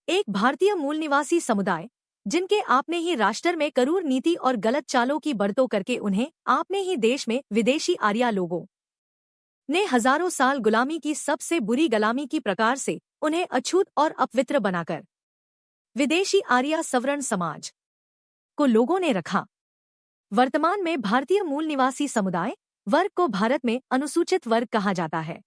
एक भारतीय मूल निवासी समुदाय जिनके आपने ही राष्ट्र में करूर नीति और गलत चालों की बढ़तों करके उन्हें आपने ही देश में विदेशी आर्या लोगों ने हजारों साल गुलामी की सबसे बुरी गुलामी की प्रकार से उन्हें अछूत और अपवित्र बनाकर विदेशी आर्या सवर्ण समाज को लोगों ने रखा। वर्तमान में भारतीय मूल निवासी समुदाय वर्ग को भारत में अनुसूचित वर्ग कहा जाता है।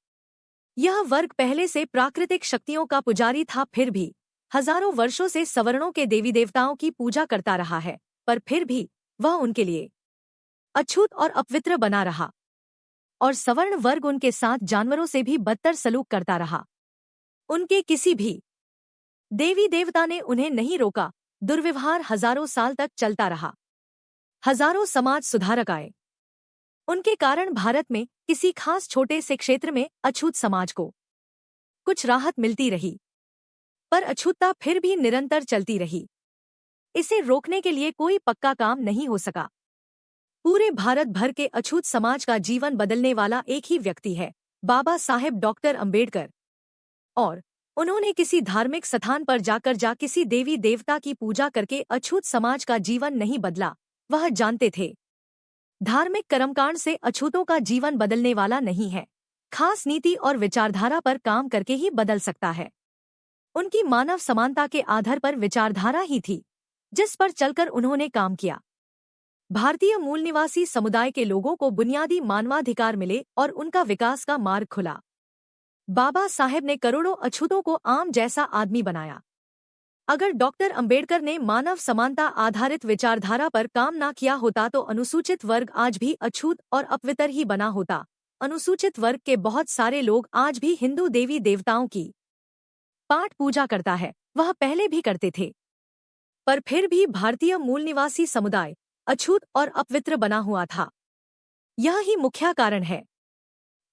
यह वर्ग पहले से प्राकृतिक शक्तियों का पुजारी था, फिर भी हजारों वर्षों से सवर्णों के देवी देवताओं की पूजा करता रहा है, पर फिर भी वह उनके लिए अछूत और अपवित्र बना रहा और सवर्ण वर्ग उनके साथ जानवरों से भी बदतर सलूक करता रहा। उनके किसी भी देवी देवता ने उन्हें नहीं रोका। दुर्व्यवहार हजारों साल तक चलता रहा। हजारों समाज सुधारक आए, उनके कारण भारत में किसी खास छोटे से क्षेत्र में अछूत समाज को कुछ राहत मिलती रही, पर अछूतता फिर भी निरंतर चलती रही। इसे रोकने के लिए कोई पक्का काम नहीं हो सका। पूरे भारत भर के अछूत समाज का जीवन बदलने वाला एक ही व्यक्ति है, बाबा साहेब डॉक्टर अंबेडकर। और उन्होंने किसी धार्मिक स्थान पर जाकर किसी देवी देवता की पूजा करके अछूत समाज का जीवन नहीं बदला। वह जानते थे धार्मिक कर्मकांड से अछूतों का जीवन बदलने वाला नहीं है, खास नीति और विचारधारा पर काम करके ही बदल सकता है। उनकी मानव समानता के आधार पर विचारधारा ही थी जिस पर चलकर उन्होंने काम किया। भारतीय मूल निवासी समुदाय के लोगों को बुनियादी मानवाधिकार मिले और उनका विकास का मार्ग खुला। बाबा साहेब ने करोड़ों अछूतों को आम जैसा आदमी बनाया। अगर डॉक्टर अंबेडकर ने मानव समानता आधारित विचारधारा पर काम ना किया होता तो अनुसूचित वर्ग आज भी अछूत और अपवित्र ही बना होता। अनुसूचित वर्ग के बहुत सारे लोग आज भी हिंदू देवी देवताओं की पाठ पूजा करता है, वह पहले भी करते थे, पर फिर भी भारतीय मूल निवासी समुदाय अछूत और अपवित्र बना हुआ था। यह ही मुख्य कारण है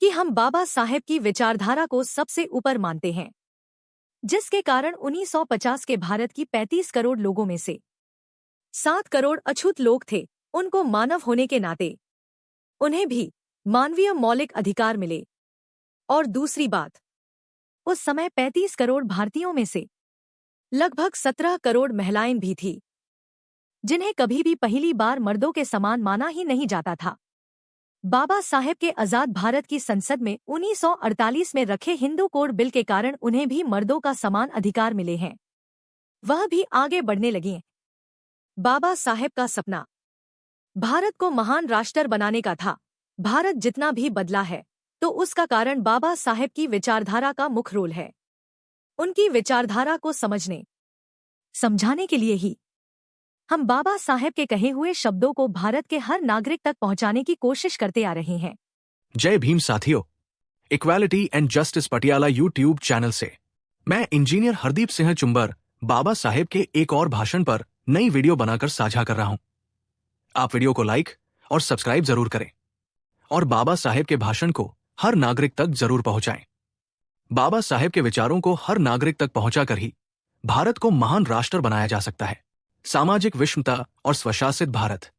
कि हम बाबा साहेब की विचारधारा को सबसे ऊपर मानते हैं, जिसके कारण 1950 के भारत की 35 करोड़ लोगों में से 7 करोड़ अछूत लोग थे। उनको मानव होने के नाते उन्हें भी मानवीय मौलिक अधिकार मिले। और दूसरी बात, उस समय 35 करोड़ भारतीयों में से लगभग 17 करोड़ महिलाएं भी थी, जिन्हें कभी भी पहली बार मर्दों के समान माना ही नहीं जाता था। बाबा साहेब के आजाद भारत की संसद में 1948 में रखे हिंदू कोड बिल के कारण उन्हें भी मर्दों का समान अधिकार मिले हैं। वह भी आगे बढ़ने लगी। बाबा साहेब का सपना भारत को महान राष्ट्र बनाने का था। भारत जितना भी बदला है तो उसका कारण बाबा साहेब की विचारधारा का मुख्य रोल है। उनकी विचारधारा को समझने समझाने के लिए ही हम बाबा साहेब के कहे हुए शब्दों को भारत के हर नागरिक तक पहुंचाने की कोशिश करते आ रहे हैं। जय भीम साथियों, equality and justice Patiala YouTube channel से मैं इंजीनियर हरदीप सिंह चुंबर बाबा साहेब के एक और भाषण पर नई वीडियो बनाकर साझा कर रहा हूं। आप वीडियो को लाइक और सब्सक्राइब जरूर करें और बाबा साहेब के भाषण को हर नागरिक तक जरूर पहुंचाएं। बाबा साहेब के विचारों को हर नागरिक तक पहुंचाकर ही भारत को महान राष्ट्र बनाया जा सकता है। सामाजिक विषमता और स्वशासित भारत।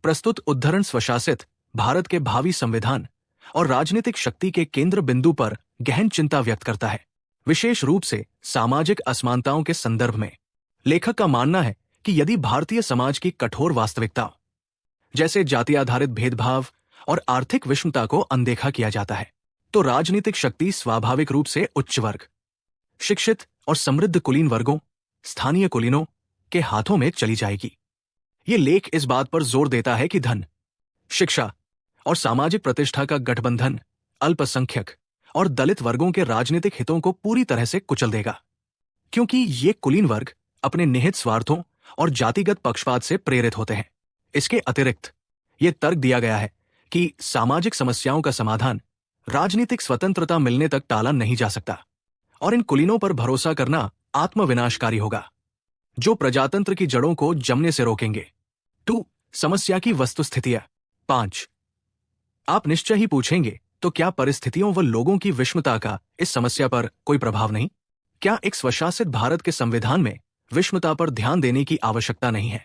प्रस्तुत उद्धरण स्वशासित भारत के भावी संविधान और राजनीतिक शक्ति के केंद्र बिंदु पर गहन चिंता व्यक्त करता है, विशेष रूप से सामाजिक असमानताओं के संदर्भ में। लेखक का मानना है कि यदि भारतीय समाज की कठोर वास्तविकता जैसे जाति आधारित भेदभाव और आर्थिक विषमता को अनदेखा किया जाता है तो राजनीतिक शक्ति स्वाभाविक रूप से उच्च वर्ग, शिक्षित और समृद्ध कुलीन वर्गों, स्थानीय कुलीनों के हाथों में चली जाएगी। ये लेख इस बात पर जोर देता है कि धन, शिक्षा और सामाजिक प्रतिष्ठा का गठबंधन अल्पसंख्यक और दलित वर्गों के राजनीतिक हितों को पूरी तरह से कुचल देगा, क्योंकि ये कुलीन वर्ग अपने निहित स्वार्थों और जातिगत पक्षपात से प्रेरित होते हैं। इसके अतिरिक्त ये तर्क दिया गया है कि सामाजिक समस्याओं का समाधान राजनीतिक स्वतंत्रता मिलने तक टाला नहीं जा सकता और इन कुलीनों पर भरोसा करना आत्मविनाशकारी होगा, जो प्रजातंत्र की जड़ों को जमने से रोकेंगे। 2. समस्या की वस्तुस्थितियां। 5. आप निश्चय ही पूछेंगे, तो क्या परिस्थितियों व लोगों की विषमता का इस समस्या पर कोई प्रभाव नहीं? क्या एक स्वशासित भारत के संविधान में विषमता पर ध्यान देने की आवश्यकता नहीं है?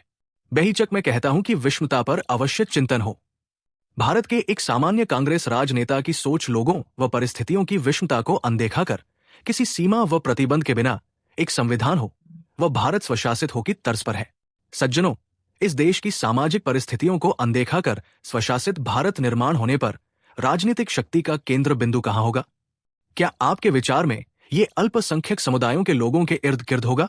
बेहिचक मैं कहता हूं कि विषमता पर अवश्य चिंतन हो। भारत के एक सामान्य कांग्रेस राजनेता की सोच लोगों व परिस्थितियों की विषमता को अनदेखा कर किसी सीमा व प्रतिबंध के बिना एक संविधान हो, वह भारत स्वशासित हो की तर्ज पर है। सज्जनों, इस देश की सामाजिक परिस्थितियों को अनदेखा कर स्वशासित भारत निर्माण होने पर राजनीतिक शक्ति का केंद्र बिंदु कहां होगा? क्या आपके विचार में ये अल्पसंख्यक समुदायों के लोगों के इर्द गिर्द होगा?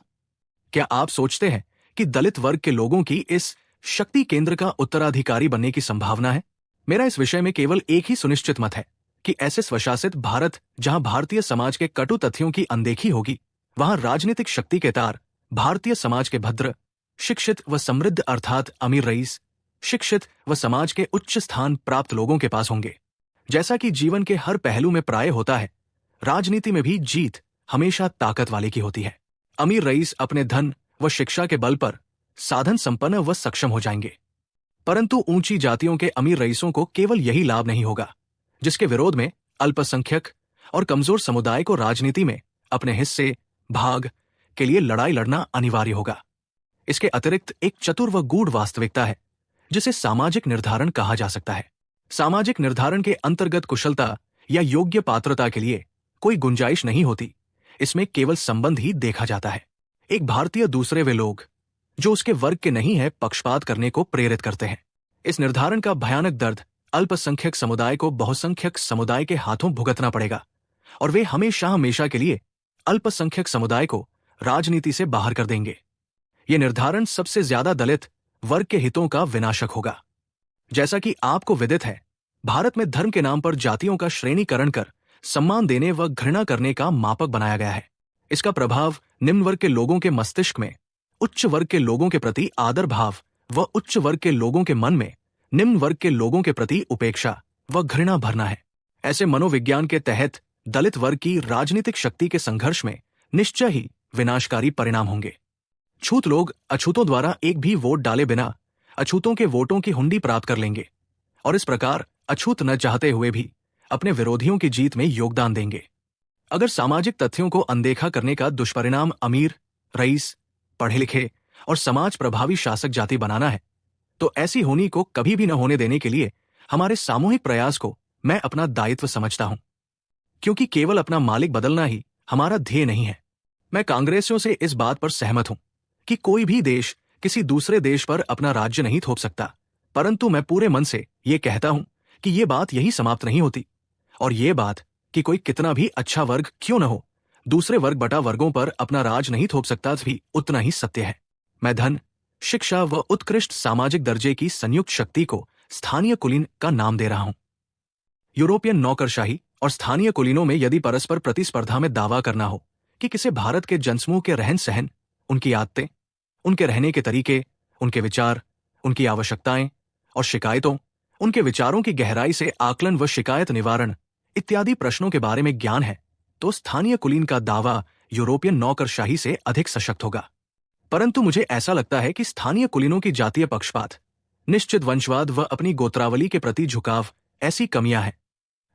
क्या आप सोचते हैं कि दलित वर्ग के लोगों की इस शक्ति केंद्र का उत्तराधिकारी बनने की संभावना है? मेरा इस विषय में केवल एक ही सुनिश्चित मत है कि ऐसे स्वशासित भारत जहां भारतीय समाज के कटु तथ्यों की अनदेखी होगी, वहां राजनीतिक शक्ति के तार भारतीय समाज के भद्र, शिक्षित व समृद्ध अर्थात अमीर रईस, शिक्षित व समाज के उच्च स्थान प्राप्त लोगों के पास होंगे। जैसा कि जीवन के हर पहलू में प्राय होता है, राजनीति में भी जीत हमेशा ताकत वाले की होती है। अमीर रईस अपने धन व शिक्षा के बल पर साधन संपन्न व सक्षम हो जाएंगे, परंतु ऊंची जातियों के अमीर रईसों को केवल यही लाभ नहीं होगा, जिसके विरोध में अल्पसंख्यक और कमजोर समुदाय को राजनीति में अपने हिस्से भाग के लिए लड़ाई लड़ना अनिवार्य होगा। इसके अतिरिक्त एक चतुर व गूढ़ वास्तविकता है जिसे सामाजिक निर्धारण कहा जा सकता है। सामाजिक निर्धारण के अंतर्गत कुशलता या योग्य पात्रता के लिए कोई गुंजाइश नहीं होती, इसमें केवल संबंध ही देखा जाता है। एक भारतीय दूसरे वे लोग जो उसके वर्ग के नहीं है पक्षपात करने को प्रेरित करते हैं। इस निर्धारण का भयानक दर्द अल्पसंख्यक समुदाय को बहुसंख्यक समुदाय के हाथों भुगतना पड़ेगा और वे हमेशा हमेशा के लिए अल्पसंख्यक समुदाय को राजनीति से बाहर कर देंगे। ये निर्धारण सबसे ज्यादा दलित वर्ग के हितों का विनाशक होगा। जैसा कि आपको विदित है, भारत में धर्म के नाम पर जातियों का श्रेणीकरण कर सम्मान देने व घृणा करने का मापक बनाया गया है। इसका प्रभाव निम्न वर्ग के लोगों के मस्तिष्क में उच्च वर्ग के लोगों के प्रति आदर भाव व उच्च वर्ग के लोगों के मन में निम्न वर्ग के लोगों के प्रति उपेक्षा व घृणा भरना है। ऐसे मनोविज्ञान के तहत दलित वर्ग की राजनीतिक शक्ति के संघर्ष में निश्चय ही विनाशकारी परिणाम होंगे। छूत लोग अछूतों द्वारा एक भी वोट डाले बिना अछूतों के वोटों की हुंडी प्राप्त कर लेंगे और इस प्रकार अछूत न चाहते हुए भी अपने विरोधियों की जीत में योगदान देंगे। अगर सामाजिक तथ्यों को अनदेखा करने का दुष्परिणाम अमीर, रईस, पढ़े लिखे और समाज प्रभावी शासक जाति बनाना है, तो ऐसी होनी को कभी भी न होने देने के लिए हमारे सामूहिक प्रयास को मैं अपना दायित्व समझता हूं, क्योंकि केवल अपना मालिक बदलना ही हमारा ध्येय नहीं है। मैं कांग्रेसियों से इस बात पर सहमत हूं कि कोई भी देश किसी दूसरे देश पर अपना राज्य नहीं थोप सकता, परंतु मैं पूरे मन से ये कहता हूं कि ये बात यही समाप्त नहीं होती और ये बात कि कोई कितना भी अच्छा वर्ग क्यों न हो, दूसरे वर्ग बटा वर्गों पर अपना राज नहीं थोप सकता भी उतना ही सत्य है। मैं धन, शिक्षा व उत्कृष्ट सामाजिक दर्जे की संयुक्त शक्ति को स्थानीय कुलीन का नाम दे रहा हूं। यूरोपियन नौकरशाही और स्थानीय कुलीनों में यदि परस्पर प्रतिस्पर्धा में दावा करना हो कि किसे भारत के जनसमूह के रहन सहन, उनकी आदतें, उनके रहने के तरीके, उनके विचार, उनकी आवश्यकताएं और शिकायतों, उनके विचारों की गहराई से आकलन व शिकायत निवारण इत्यादि प्रश्नों के बारे में ज्ञान है, तो स्थानीय कुलीन का दावा यूरोपियन नौकरशाही से अधिक सशक्त होगा। परंतु मुझे ऐसा लगता है कि स्थानीय कुलीनों की जातीय पक्षपात, निश्चित वंशवाद व अपनी गोत्रावली के प्रति झुकाव ऐसी कमियां हैं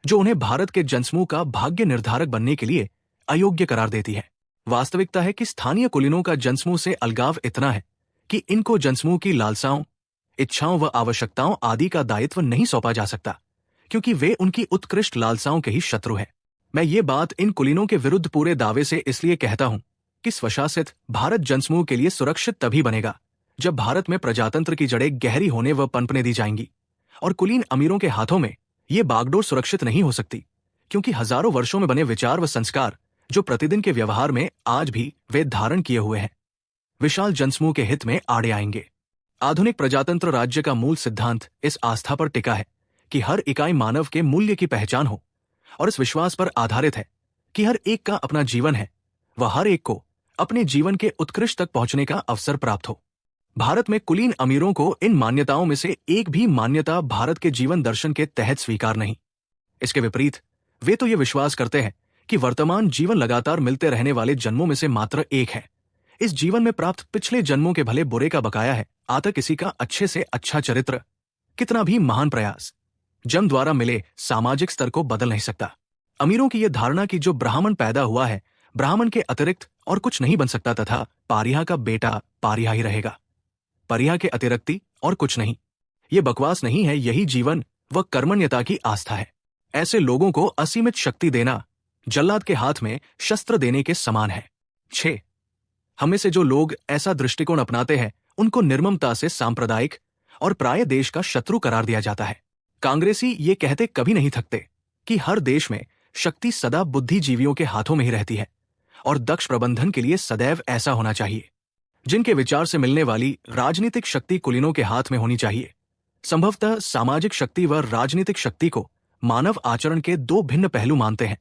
जो उन्हें भारत के जनसमूह का भाग्य निर्धारक बनने के लिए अयोग्य करार देती है। वास्तविकता है कि स्थानीय कुलीनों का जनसमूह से अलगाव इतना है कि इनको जनसमूह की लालसाओं, इच्छाओं व आवश्यकताओं आदि का दायित्व नहीं सौंपा जा सकता, क्योंकि वे उनकी उत्कृष्ट लालसाओं के ही शत्रु हैं। मैं ये बात इन कुलीनों के विरुद्ध पूरे दावे से इसलिए कहता हूं कि स्वशासित भारत जनसमूह के लिए सुरक्षित तभी बनेगा जब भारत में प्रजातंत्र की जड़ें गहरी होने व पनपने दी जाएंगी, और कुलीन अमीरों के हाथों में ये बागडोर सुरक्षित नहीं हो सकती, क्योंकि हजारों वर्षों में बने विचार व संस्कार जो प्रतिदिन के व्यवहार में आज भी वे धारण किए हुए हैं, विशाल जनसमूह के हित में आड़े आएंगे। आधुनिक प्रजातंत्र राज्य का मूल सिद्धांत इस आस्था पर टिका है कि हर इकाई मानव के मूल्य की पहचान हो, और इस विश्वास पर आधारित है कि हर एक का अपना जीवन है व हर एक को अपने जीवन के उत्कृष्ट तक पहुंचने का अवसर प्राप्त हो। भारत में कुलीन अमीरों को इन मान्यताओं में से एक भी मान्यता भारत के जीवन दर्शन के तहत स्वीकार नहीं। इसके विपरीत वे तो ये विश्वास करते हैं कि वर्तमान जीवन लगातार मिलते रहने वाले जन्मों में से मात्र एक है। इस जीवन में प्राप्त पिछले जन्मों के भले बुरे का बकाया है। आता किसी का अच्छे से अच्छा चरित्र, कितना भी महान प्रयास, जन्म द्वारा मिले सामाजिक स्तर को बदल नहीं सकता। अमीरों की यह धारणा कि जो ब्राह्मण पैदा हुआ है, ब्राह्मण के अतिरिक्त और कुछ नहीं बन सकता तथा पारिया का बेटा पारिया ही रहेगा, परिया के अतिरिक्ति और कुछ नहीं, ये बकवास नहीं है, यही जीवन व कर्मण्यता की आस्था है। ऐसे लोगों को असीमित शक्ति देना जल्लाद के हाथ में शस्त्र देने के समान है। 6. हमें से जो लोग ऐसा दृष्टिकोण अपनाते हैं उनको निर्ममता से सांप्रदायिक और प्राय देश का शत्रु करार दिया जाता है। कांग्रेसी ये कहते कभी नहीं थकते कि हर देश में शक्ति सदा बुद्धिजीवियों के हाथों में ही रहती है और दक्ष प्रबंधन के लिए सदैव ऐसा होना चाहिए। जिनके विचार से मिलने वाली राजनीतिक शक्ति कुलीनों के हाथ में होनी चाहिए। संभवतः सामाजिक शक्ति व राजनीतिक शक्ति को मानव आचरण के दो भिन्न पहलू मानते हैं।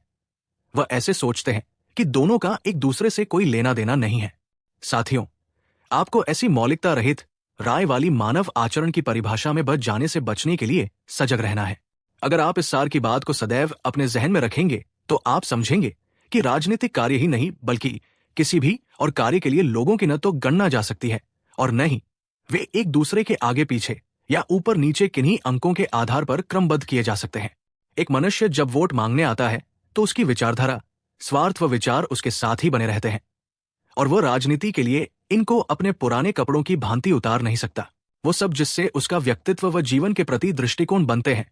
वह ऐसे सोचते हैं कि दोनों का एक दूसरे से कोई लेना देना नहीं है। साथियों, आपको ऐसी मौलिकता रहित राय वाली मानव आचरण की परिभाषा में बच जाने से बचने के लिए सजग रहना है। अगर आप इस सार की बात को सदैव अपने जहन में रखेंगे तो आप समझेंगे कि राजनीतिक कार्य ही नहीं बल्कि किसी भी और कार्य के लिए लोगों की न तो गणना जा सकती है और न ही वे एक दूसरे के आगे पीछे या ऊपर नीचे किन्हीं अंकों के आधार पर क्रमबद्ध किए जा सकते हैं। एक मनुष्य जब वोट मांगने आता है तो उसकी विचारधारा, स्वार्थ व विचार उसके साथ ही बने रहते हैं और वह राजनीति के लिए इनको अपने पुराने कपड़ों की भांति उतार नहीं सकता। वो सब जिससे उसका व्यक्तित्व व जीवन के प्रति दृष्टिकोण बनते हैं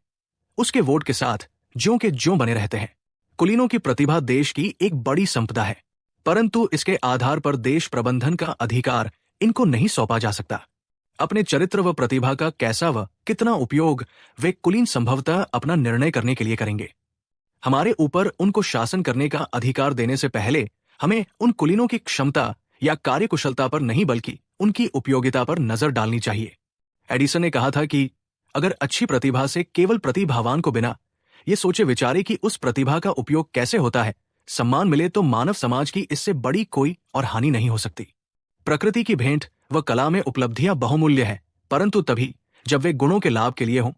उसके वोट के साथ ज्यों के ज्यों बने रहते हैं। कुलीनों की प्रतिभा देश की एक बड़ी संपदा है, परंतु इसके आधार पर देश प्रबंधन का अधिकार इनको नहीं सौंपा जा सकता। अपने चरित्र व प्रतिभा का कैसा व कितना उपयोग वे कुलीन संभवतः अपना निर्णय करने के लिए करेंगे। हमारे ऊपर उनको शासन करने का अधिकार देने से पहले हमें उन कुलीनों की क्षमता या कार्यकुशलता पर नहीं बल्कि उनकी उपयोगिता पर नजर डालनी चाहिए। एडिसन ने कहा था कि अगर अच्छी प्रतिभा से केवल प्रतिभावान को बिना ये सोचे विचारे कि उस प्रतिभा का उपयोग कैसे होता है सम्मान मिले तो मानव समाज की इससे बड़ी कोई और हानि नहीं हो सकती। प्रकृति की भेंट व कला में उपलब्धियां बहुमूल्य है, परंतु तभी जब वे गुणों के लाभ के लिए हों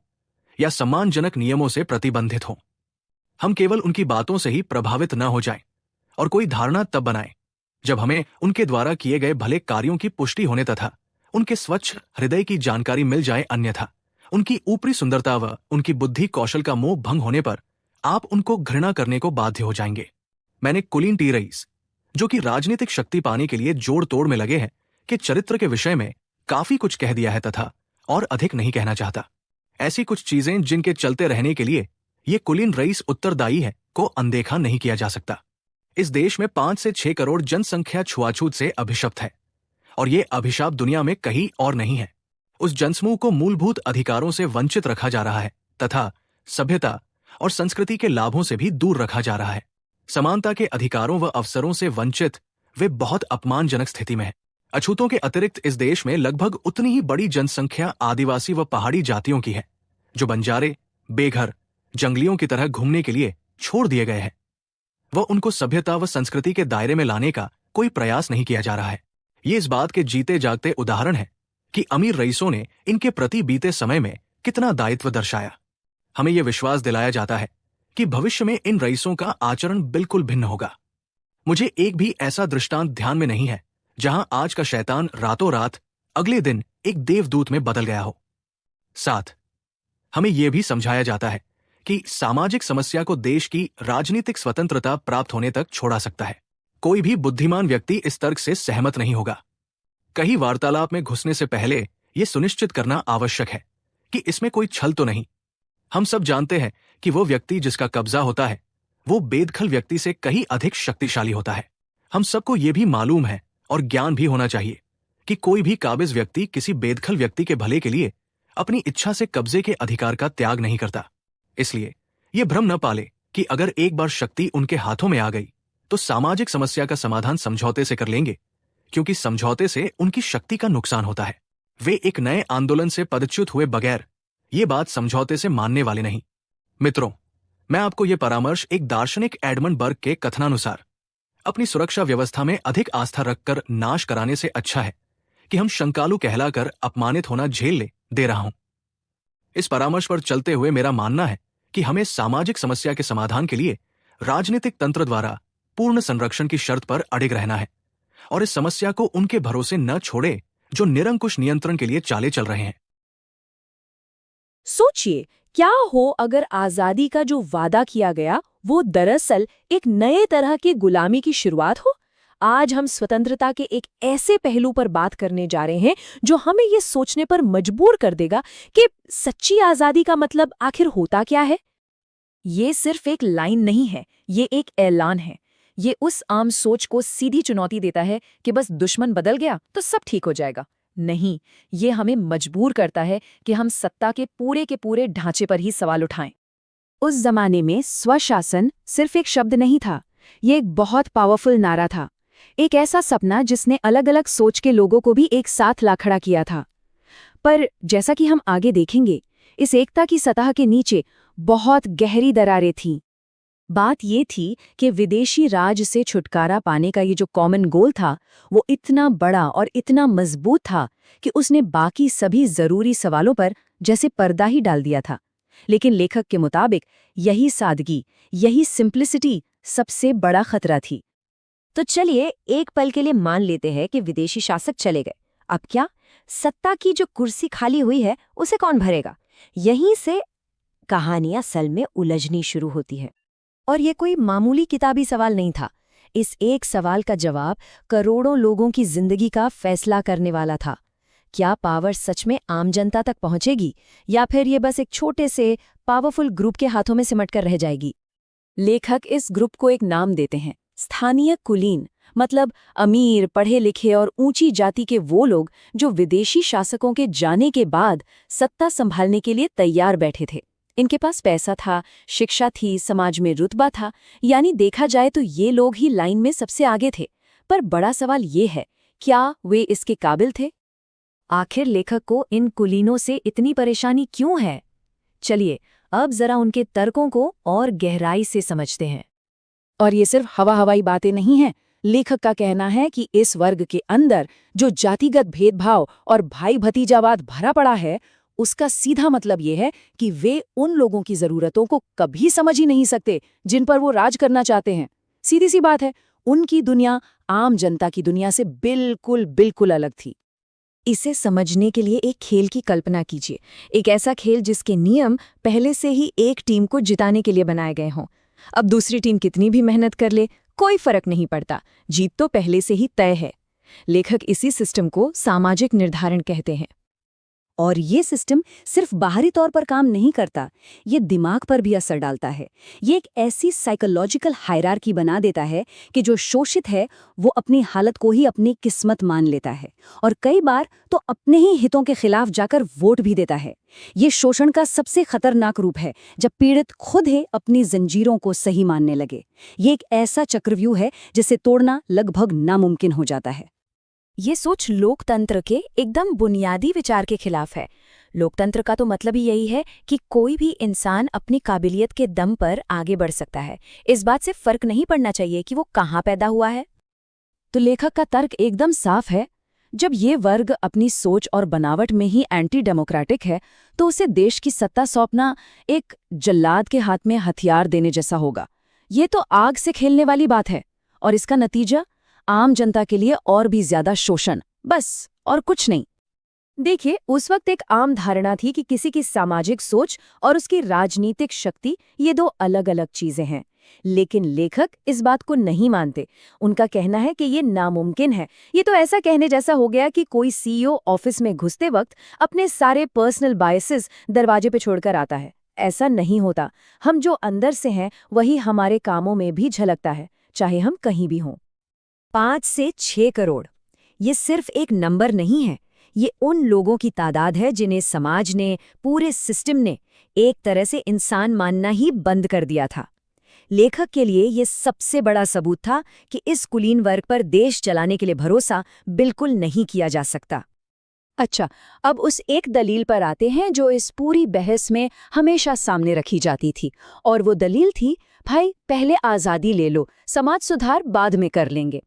या सम्मानजनक नियमों से प्रतिबंधित हों। हम केवल उनकी बातों से ही प्रभावित न हो जाएं और कोई धारणा तब बनाएं जब हमें उनके द्वारा किए गए भले कार्यों की पुष्टि होने तथा उनके स्वच्छ हृदय की जानकारी मिल जाए, अन्यथा उनकी ऊपरी सुंदरता व उनकी बुद्धि कौशल का मोह भंग होने पर आप उनको घृणा करने को बाध्य हो जाएंगे। मैंने कुलीन टी रईस, जो कि राजनीतिक शक्ति पाने के लिए जोड़ तोड़ में लगे हैं, के चरित्र के विषय में काफी कुछ कह दिया है तथा और अधिक नहीं कहना चाहता। ऐसी कुछ चीजें जिनके चलते रहने के लिए ये कुलीन रईस उत्तरदायी है को अनदेखा नहीं किया जा सकता। इस देश में 5 से 6 करोड़ जनसंख्या छुआछूत से अभिशप्त है और ये अभिशाप दुनिया में कहीं और नहीं है। उस जनसमूह को मूलभूत अधिकारों से वंचित रखा जा रहा है तथा सभ्यता और संस्कृति के लाभों से भी दूर रखा जा रहा है। समानता के अधिकारों व अवसरों से वंचित वे बहुत अपमानजनक स्थिति में है। अछूतों के अतिरिक्त इस देश में लगभग उतनी ही बड़ी जनसंख्या आदिवासी व पहाड़ी जातियों की है जो बंजारे, बेघर, जंगलियों की तरह घूमने के लिए छोड़ दिए गए हैं। वह उनको सभ्यता व संस्कृति के दायरे में लाने का कोई प्रयास नहीं किया जा रहा है। ये इस बात के जीते जागते उदाहरण है कि अमीर रईसों ने इनके प्रति बीते समय में कितना दायित्व दर्शाया। हमें यह विश्वास दिलाया जाता है कि भविष्य में इन रईसों का आचरण बिल्कुल भिन्न होगा। मुझे एक भी ऐसा दृष्टांत ध्यान में नहीं है जहां आज का शैतान रातों रात अगले दिन एक देवदूत में बदल गया हो। साथ हमें यह भी समझाया जाता है कि सामाजिक समस्या को देश की राजनीतिक स्वतंत्रता प्राप्त होने तक छोड़ा सकता है। कोई भी बुद्धिमान व्यक्ति इस तर्क से सहमत नहीं होगा। कहीं वार्तालाप में घुसने से पहले यह सुनिश्चित करना आवश्यक है कि इसमें कोई छल तो नहीं। हम सब जानते हैं कि वो व्यक्ति जिसका कब्जा होता है वो बेदखल व्यक्ति से कहीं अधिक शक्तिशाली होता है। हम सबको ये भी मालूम है और ज्ञान भी होना चाहिए कि कोई भी काबिज व्यक्ति किसी बेदखल व्यक्ति के भले के लिए अपनी इच्छा से कब्जे के अधिकार का त्याग नहीं करता। इसलिए ये भ्रम न पाले कि अगर एक बार शक्ति उनके हाथों में आ गई तो सामाजिक समस्या का समाधान समझौते से कर लेंगे, क्योंकि समझौते से उनकी शक्ति का नुकसान होता है। वे एक नए आंदोलन से पदच्युत हुए बगैर ये बात समझौते से मानने वाले नहीं। मित्रों, मैं आपको यह परामर्श एक दार्शनिक एडमंड बर्ग के कथनानुसार अपनी सुरक्षा व्यवस्था में अधिक आस्था रखकर नाश कराने से अच्छा है कि हम शंकालु कहलाकर अपमानित होना झेल दे रहा हूं। इस परामर्श पर चलते हुए मेरा मानना है कि हमें सामाजिक समस्या के समाधान के लिए राजनीतिक तंत्र द्वारा पूर्ण संरक्षण की शर्त पर अडिग रहना है और इस समस्या को उनके भरोसे न छोड़े जो निरंकुश नियंत्रण के लिए चाले चल रहे हैं। सोचिए, क्या हो अगर आजादी का जो वादा किया गया वो दरअसल एक नए तरह की गुलामी की शुरुआत हो। आज हम स्वतंत्रता के एक ऐसे पहलू पर बात करने जा रहे हैं जो हमें ये सोचने पर मजबूर कर देगा कि सच्ची आजादी का मतलब आखिर होता क्या है। ये सिर्फ एक लाइन नहीं है, ये एक ऐलान है। ये उस आम सोच को सीधी चुनौती देता है कि बस दुश्मन बदल गया तो सब ठीक हो जाएगा। नहीं, ये हमें मजबूर करता है कि हम सत्ता के पूरे ढांचे पर ही सवाल उठाएं। उस जमाने में स्वशासन सिर्फ एक शब्द नहीं था, ये एक बहुत पावरफुल नारा था, एक ऐसा सपना जिसने अलग अलग सोच के लोगों को भी एक साथ ला खड़ा किया था। पर जैसा कि हम आगे देखेंगे, इस एकता की सतह के नीचे बहुत गहरी दरारें थीं। बात ये थी कि विदेशी राज से छुटकारा पाने का ये जो कॉमन गोल था, वो इतना बड़ा और इतना मजबूत था कि उसने बाकी सभी जरूरी सवालों पर जैसे पर्दा ही डाल दिया था। लेकिन लेखक के मुताबिक यही सादगी, यही सिंप्लिसिटी सबसे बड़ा खतरा थी। तो चलिए एक पल के लिए मान लेते हैं कि विदेशी शासक चले गए। अब क्या? सत्ता की जो कुर्सी खाली हुई है उसे कौन भरेगा? यहीं से कहानी असल में उलझनी शुरू होती है। और ये कोई मामूली किताबी सवाल नहीं था। इस एक सवाल का जवाब करोड़ों लोगों की जिंदगी का फैसला करने वाला था। क्या पावर सच में आम जनता तक पहुंचेगी या फिर ये बस एक छोटे से पावरफुल ग्रुप के हाथों में सिमटकर रह जाएगी? लेखक इस ग्रुप को एक नाम देते हैं, स्थानीय कुलीन, मतलब अमीर, पढ़े लिखे और ऊंची जाति के वो लोग जो विदेशी शासकों के जाने के बाद सत्ता संभालने के लिए तैयार बैठे थे। इनके पास पैसा था, शिक्षा थी, समाज में रुतबा था, यानी देखा जाए तो ये लोग ही लाइन में सबसे आगे थे। पर बड़ा सवाल ये है, क्या वे इसके काबिल थे? आखिर लेखक को इन कुलीनों से इतनी परेशानी क्यों है? चलिए अब जरा उनके तर्कों को और गहराई से समझते हैं। और ये सिर्फ हवाई बातें नहीं हैं। लेखक का कहना है कि इस वर्ग के अंदर जो जातिगत भेदभाव और भाई भतीजावाद भरा पड़ा है, उसका सीधा मतलब ये है कि वे उन लोगों की जरूरतों को कभी समझ ही नहीं सकते जिन पर वो राज करना चाहते हैं। सीधी सी बात है, उनकी दुनिया आम जनता की दुनिया से बिल्कुल अलग थी। इसे समझने के लिए एक खेल की कल्पना कीजिए, एक ऐसा खेल जिसके नियम पहले से ही एक टीम को जिताने के लिए बनाए गए हों। अब दूसरी टीम कितनी भी मेहनत कर ले, कोई फर्क नहीं पड़ता, जीत तो पहले से ही तय है। लेखक इसी सिस्टम को सामाजिक निर्धारण कहते हैं। और ये सिस्टम सिर्फ बाहरी तौर पर काम नहीं करता, ये दिमाग पर भी असर डालता है। ये एक ऐसी साइकोलॉजिकल हायरार्की बना देता है कि जो शोषित है वो अपनी हालत को ही अपनी किस्मत मान लेता है और कई बार तो अपने ही हितों के खिलाफ जाकर वोट भी देता है। ये शोषण का सबसे खतरनाक रूप है, जब पीड़ित खुद ही अपनी जंजीरों को सही मानने लगे। ये एक ऐसा चक्रव्यूह है जिसे तोड़ना लगभग नामुमकिन हो जाता है। ये सोच लोकतंत्र के एकदम बुनियादी विचार के खिलाफ है। लोकतंत्र का तो मतलब ही यही है कि कोई भी इंसान अपनी काबिलियत के दम पर आगे बढ़ सकता है। इस बात से फर्क नहीं पड़ना चाहिए कि वो कहाँ पैदा हुआ है। तो लेखक का तर्क एकदम साफ है, जब ये वर्ग अपनी सोच और बनावट में ही एंटी डेमोक्रेटिक है तो उसे देश की सत्ता सौंपना एक जल्लाद के हाथ में हथियार देने जैसा होगा। ये तो आग से खेलने वाली बात है और इसका नतीजा आम जनता के लिए और भी ज्यादा शोषण, बस और कुछ नहीं। देखिए, उस वक्त एक आम धारणा थी कि किसी की सामाजिक सोच और उसकी राजनीतिक शक्ति ये दो अलग अलग चीजें हैं। लेकिन लेखक इस बात को नहीं मानते। उनका कहना है कि ये नामुमकिन है। ये तो ऐसा कहने जैसा हो गया कि कोई सीईओ ऑफिस में घुसते वक्त अपने सारे पर्सनल बायसेस दरवाजे पे छोड़कर आता है। ऐसा नहीं होता। हम जो अंदर से हैं वही हमारे कामों में भी झलकता है, चाहे हम कहीं भी हों। 5 से 6 करोड़, ये सिर्फ एक नंबर नहीं है, ये उन लोगों की तादाद है जिन्हें समाज ने, पूरे सिस्टम ने एक तरह से इंसान मानना ही बंद कर दिया था। लेखक के लिए ये सबसे बड़ा सबूत था कि इस कुलीन वर्ग पर देश चलाने के लिए भरोसा बिल्कुल नहीं किया जा सकता। अच्छा, अब उस एक दलील पर आते हैं जो इस पूरी बहस में हमेशा सामने रखी जाती थी, और वो दलील थी, भाई पहले आज़ादी ले लो, समाज सुधार बाद में कर लेंगे।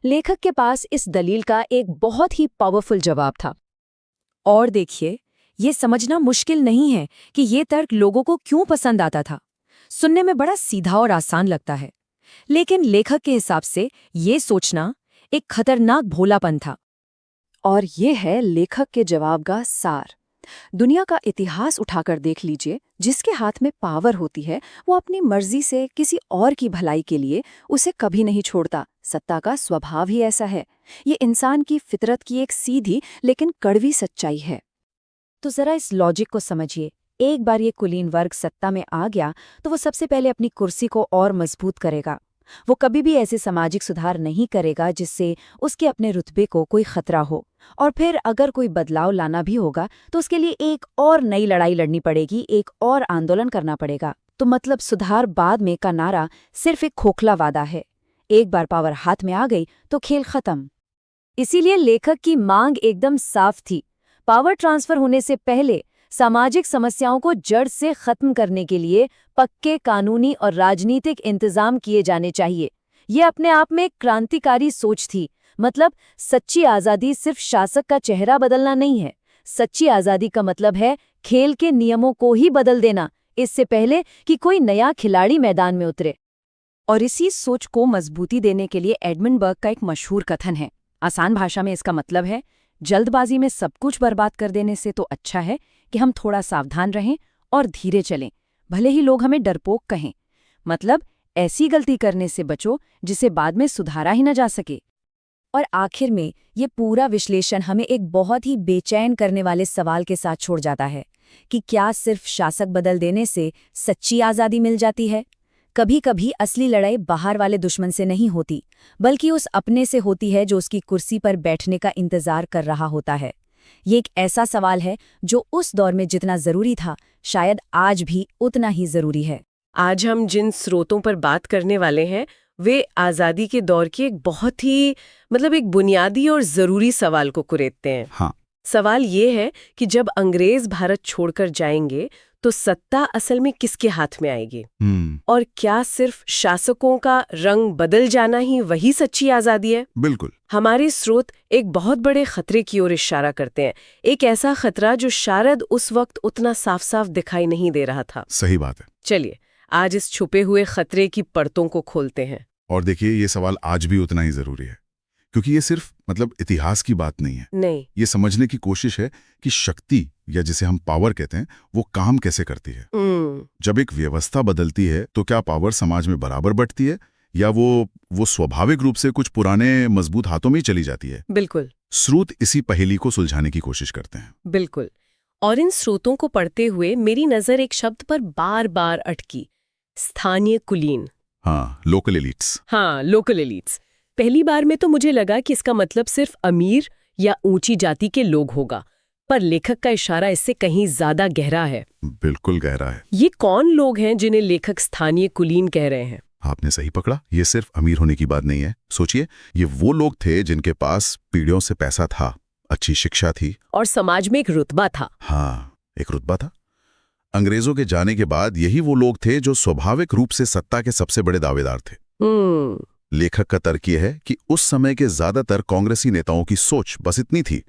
लेखक के पास इस दलील का एक बहुत ही पावरफुल जवाब था। और देखिए, ये समझना मुश्किल नहीं है कि ये तर्क लोगों को क्यों पसंद आता था। सुनने में बड़ा सीधा और आसान लगता है, लेकिन लेखक के हिसाब से ये सोचना एक खतरनाक भोलापन था। और ये है लेखक के जवाब का सार। दुनिया का इतिहास उठाकर देख लीजिए, जिसके हाथ में पावर होती है वो अपनी मर्जी से किसी और की भलाई के लिए उसे कभी नहीं छोड़ता। सत्ता का स्वभाव ही ऐसा है। ये इंसान की फितरत की एक सीधी लेकिन कड़वी सच्चाई है। तो जरा इस लॉजिक को समझिए। एक बार ये कुलीन वर्ग सत्ता में आ गया तो वो सबसे पहले अपनी कुर्सी को और मजबूत करेगा। वो कभी भी ऐसे सामाजिक सुधार नहीं करेगा जिससे उसके अपने रुतबे को कोई खतरा हो। और फिर अगर कोई बदलाव लाना भी होगा तो उसके लिए एक और नई लड़ाई लड़नी पड़ेगी, एक और आंदोलन करना पड़ेगा। तो मतलब सुधार बाद में का नारा सिर्फ एक खोखला वादा है। एक बार पावर हाथ में आ गई तो खेल खत्म। इसीलिए लेखक की मांग एकदम साफ थी। पावर ट्रांसफर होने से पहले सामाजिक समस्याओं को जड़ से खत्म करने के लिए पक्के कानूनी और राजनीतिक इंतजाम किए जाने चाहिए। ये अपने आप में एक क्रांतिकारी सोच थी। मतलब सच्ची आज़ादी सिर्फ शासक का चेहरा बदलना नहीं है। सच्ची आज़ादी का मतलब है खेल के नियमों को ही बदल देना, इससे पहले कि कोई नया खिलाड़ी मैदान में उतरे। और इसी सोच को मजबूती देने के लिए एडमंड बर्ग का एक मशहूर कथन है। आसान भाषा में इसका मतलब है, जल्दबाजी में सब कुछ बर्बाद कर देने से तो अच्छा है कि हम थोड़ा सावधान रहें और धीरे चलें, भले ही लोग हमें डरपोक कहें। मतलब ऐसी गलती करने से बचो जिसे बाद में सुधारा ही न जा सके। और आखिर में ये पूरा विश्लेषण हमें एक बहुत ही बेचैन करने वाले सवाल के साथ छोड़ जाता है कि क्या सिर्फ शासक बदल देने से सच्ची आज़ादी मिल जाती है? कभी कभी असली लड़ाई बाहर वाले दुश्मन से नहीं होती, बल्कि उस अपने से होती है जो उसकी कुर्सी पर बैठने का इंतजार कर रहा होता है। ये एक ऐसा सवाल है जो उस दौर में जितना जरूरी था, शायद आज भी उतना ही जरूरी है। आज हम जिन स्रोतों पर बात करने वाले हैं वे आज़ादी के दौर की एक बहुत ही एक बुनियादी और ज़रूरी सवाल को कुरेदते हैं। हाँ। सवाल ये है कि जब अंग्रेज भारत छोड़कर जाएंगे तो सत्ता असल में किसके हाथ में आएगी? और क्या सिर्फ शासकों का रंग बदल जाना ही वही सच्ची आज़ादी है? बिल्कुल। हमारे स्रोत एक बहुत बड़े खतरे की ओर इशारा करते हैं, एक ऐसा खतरा जो शायद उस वक्त उतना साफ साफ दिखाई नहीं दे रहा था। सही बात है। चलिए आज इस छुपे हुए खतरे की परतों को खोलते हैं। और देखिए, ये सवाल आज भी उतना ही जरूरी है, क्योंकि ये सिर्फ इतिहास की बात नहीं है। नहीं, ये समझने की कोशिश है कि शक्ति या जिसे हम पावर कहते हैं वो काम कैसे करती है। जब एक व्यवस्था बदलती है तो क्या पावर समाज में बराबर बंटती है या वो स्वाभाविक रूप से कुछ पुराने मजबूत हाथों में ही चली जाती है? बिल्कुल। स्रोत इसी पहेली को सुलझाने की कोशिश करते हैं। बिल्कुल। और इन स्रोतों को पढ़ते हुए मेरी नजर एक शब्द पर बार बार अटकी, स्थानीय कुलीन। हाँ, लोकल एलिट्स। हाँ, लोकल एलिट्स। पहली बार में तो मुझे लगा कि इसका मतलब सिर्फ अमीर या ऊंची जाति के लोग होगा, पर लेखक का इशारा इससे कहीं ज्यादा गहरा है। बिल्कुल गहरा है। ये कौन लोग हैं जिन्हें लेखक स्थानीय कुलीन कह रहे हैं? आपने सही पकड़ा, ये सिर्फ अमीर होने की बात नहीं है। सोचिए, ये वो लोग थे जिनके पास पीढ़ियों से पैसा था, अच्छी शिक्षा थी और समाज में एक रुतबा था। हाँ, एक रुतबा था। अंग्रेजों के जाने के बाद यही वो लोग थे जो स्वाभाविक रूप से सत्ता के सबसे बड़े दावेदार थे। लेखक का तर्क यह है कि उस समय के ज्यादातर कांग्रेसी नेताओं की सोच बस इतनी थी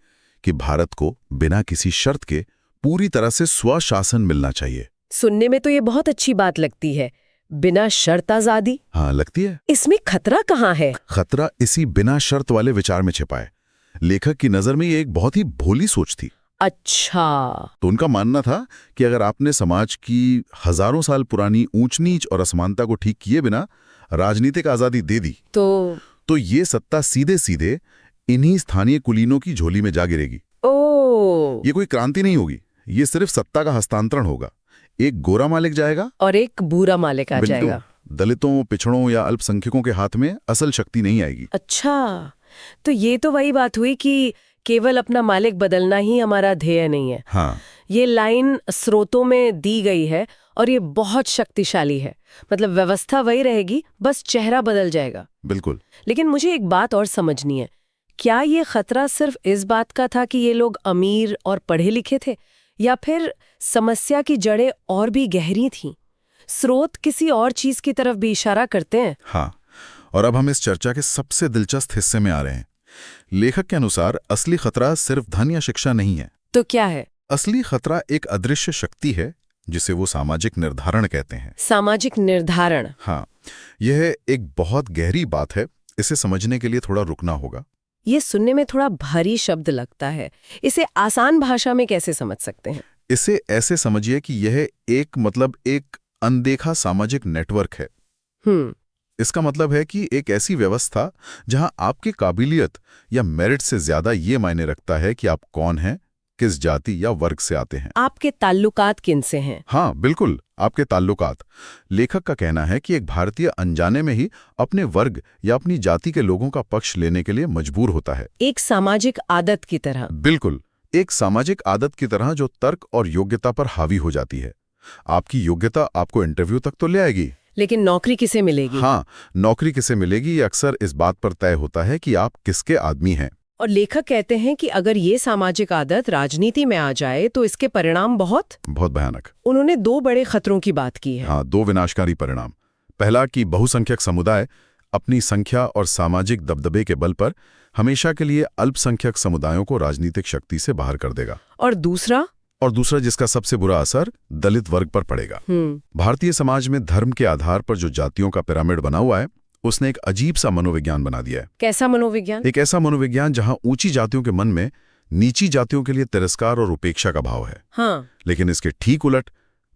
कि भारत को बिना किसी शर्त के पूरी तरह से स्वशासन मिलना चाहिए। सुनने में तो ये बहुत अच्छी बात लगती है, बिना शर्त आजादी। हाँ, लगती है। इसमें खतरा कहाँ है? खतरा इसी बिना शर्त वाले विचार में छिपा है। लेखक की नजर में ये एक बहुत ही भोली सोच थी। अच्छा। तो उनका मानना था कि अगर आपने समाज की हजारों साल पुरानी ऊंच नीच और असमानता को ठीक किए बिना राजनीतिक आजादी दे दी तो ये सत्ता सीधे सीधे इन्हीं स्थानीय कुलीनों की झोली में जा गिरेगी। ये कोई क्रांति नहीं होगी, ये सिर्फ सत्ता का हस्तांतरण होगा। एक गोरा मालिक जाएगा और एक बुरा मालिक आ जाएगा। दलितों, पिछड़ों या अल्पसंख्यकों के हाथ में असल शक्ति नहीं आएगी। अच्छा, तो ये तो वही बात हुई कि केवल अपना मालिक बदलना ही हमारा ध्येय नहीं है। हाँ। ये लाइन स्रोतों में दी गई है और ये बहुत शक्तिशाली है। व्यवस्था वही रहेगी, बस चेहरा बदल जाएगा। बिल्कुल। लेकिन मुझे एक बात और समझनी है, क्या ये खतरा सिर्फ इस बात का था कि ये लोग अमीर और पढ़े लिखे थे, या फिर समस्या की जड़ें और भी गहरी थीं? स्रोत किसी और चीज की तरफ भी इशारा करते हैं। हाँ, और अब हम इस चर्चा के सबसे दिलचस्प हिस्से में आ रहे हैं। लेखक के अनुसार असली खतरा सिर्फ धन या शिक्षा नहीं है। तो क्या है? असली खतरा एक अदृश्य शक्ति है जिसे वो सामाजिक निर्धारण कहते हैं। सामाजिक निर्धारण? हाँ, यह एक बहुत गहरी बात है। इसे समझने के लिए थोड़ा रुकना होगा। ये सुनने में थोड़ा भारी शब्द लगता है, इसे आसान भाषा में कैसे समझ सकते हैं? इसे ऐसे समझिए कि यह एक अनदेखा सामाजिक नेटवर्क है। इसका मतलब है कि एक ऐसी व्यवस्था जहां आपकी काबिलियत या मेरिट से ज्यादा ये मायने रखता है कि आप कौन हैं, किस जाति या वर्ग से आते हैं। आपके ताल्लुकात किनसे हैं? हाँ बिल्कुल, आपके ताल्लुकात। लेखक का कहना है कि एक भारतीय अनजाने में ही अपने वर्ग या अपनी जाति के लोगों का पक्ष लेने के लिए मजबूर होता है। एक सामाजिक आदत की तरह। बिल्कुल, एक सामाजिक आदत की तरह जो तर्क और योग्यता पर हावी हो जाती है। आपकी योग्यता आपको इंटरव्यू तक तो ले आएगी, लेकिन नौकरी किसे मिलेगी? हाँ, नौकरी किसे मिलेगी ये अक्सर इस बात पर तय होता है कि आप किसके आदमी हैं। और लेखक कहते हैं कि अगर ये सामाजिक आदत राजनीति में आ जाए तो इसके परिणाम बहुत भयानक। उन्होंने 2 बड़े खतरों की बात की है। हाँ, 2 विनाशकारी परिणाम। पहला कि बहुसंख्यक समुदाय अपनी संख्या और सामाजिक दबदबे के बल पर हमेशा के लिए अल्पसंख्यक समुदायों को राजनीतिक शक्ति से बाहर कर देगा। और दूसरा जिसका सबसे बुरा असर दलित वर्ग पर पड़ेगा। भारतीय समाज में धर्म के आधार पर जो जातियों का पिरामिड बना हुआ है, उसने एक अजीब सा मनोविज्ञान बना दिया है। कैसा मनोविज्ञान? एक ऐसा मनोविज्ञान जहां ऊंची जातियों के मन में नीची जातियों के लिए तिरस्कार और उपेक्षा का भाव है। हाँ। लेकिन इसके ठीक उलट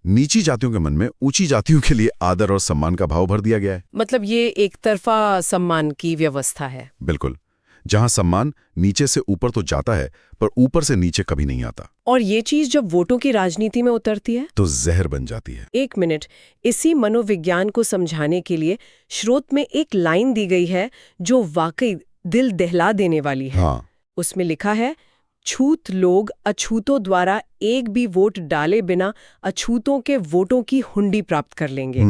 नीची जातियों के मन में ऊंची जातियों के लिए आदर और सम्मान का भाव भर दिया गया है। मतलब ये एक तरफा सम्मान की व्यवस्था है। बिल्कुल, जहां सम्मान नीचे से ऊपर तो जाता है पर ऊपर से नीचे कभी नहीं आता। और ये चीज जब वोटों की राजनीति में उतरती है तो जहर बन जाती है। 1 मिनट, इसी मनोविज्ञान को समझाने के लिए स्रोत में एक लाइन दी गई है जो वाकई दिल दहला देने वाली है। हाँ। उसमें लिखा है, छूत लोग अछूतों द्वारा एक भी वोट डाले बिना अछूतों के वोटों की हुंडी प्राप्त कर लेंगे।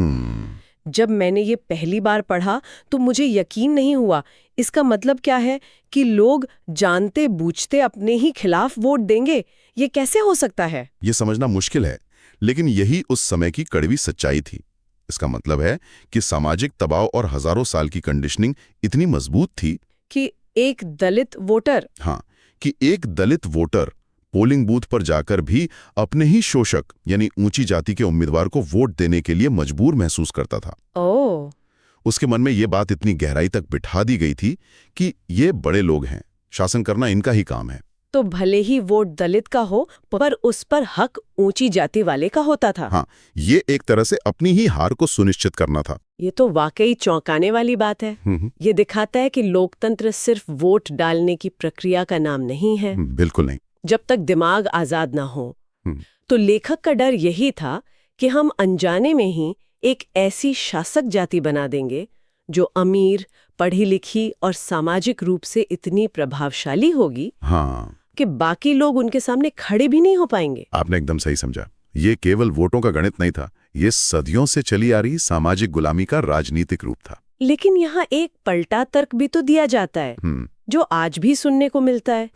जब मैंने ये पहली बार पढ़ा तो मुझे यकीन नहीं हुआ। इसका मतलब क्या है कि लोग जानते बूझते अपने ही खिलाफ वोट देंगे? ये कैसे हो सकता है? ये समझना मुश्किल है, लेकिन यही उस समय की कड़वी सच्चाई थी। इसका मतलब है कि सामाजिक दबाव और हजारों साल की कंडीशनिंग इतनी मजबूत थी कि एक दलित वोटर पोलिंग बूथ पर जाकर भी अपने ही शोषक यानी ऊंची जाति के उम्मीदवार को वोट देने के लिए मजबूर महसूस करता था। ओह। उसके मन में ये बात इतनी गहराई तक बिठा दी गई थी कि ये बड़े लोग हैं, शासन करना इनका ही काम है। तो भले ही वोट दलित का हो पर उस पर हक ऊंची जाति वाले का होता था। हाँ, ये एक तरह से अपनी ही हार को सुनिश्चित करना था। ये तो वाकई चौंकाने वाली बात है। ये दिखाता है कि लोकतंत्र सिर्फ वोट डालने की प्रक्रिया का नाम नहीं है। बिल्कुल नहीं। जब तक दिमाग आजाद ना हो। तो लेखक का डर यही था कि हम अनजाने में ही एक ऐसी शासक जाति बना देंगे जो अमीर, पढ़ी लिखी और सामाजिक रूप से इतनी प्रभावशाली होगी कि बाकी लोग उनके सामने खड़े भी नहीं हो पाएंगे। आपने एकदम सही समझा। ये केवल वोटों का गणित नहीं था, ये सदियों से चली आ रही सामाजिक गुलामी का राजनीतिक रूप था। लेकिन यहाँ एक पलटा तर्क भी तो दिया जाता है जो आज भी सुनने को मिलता है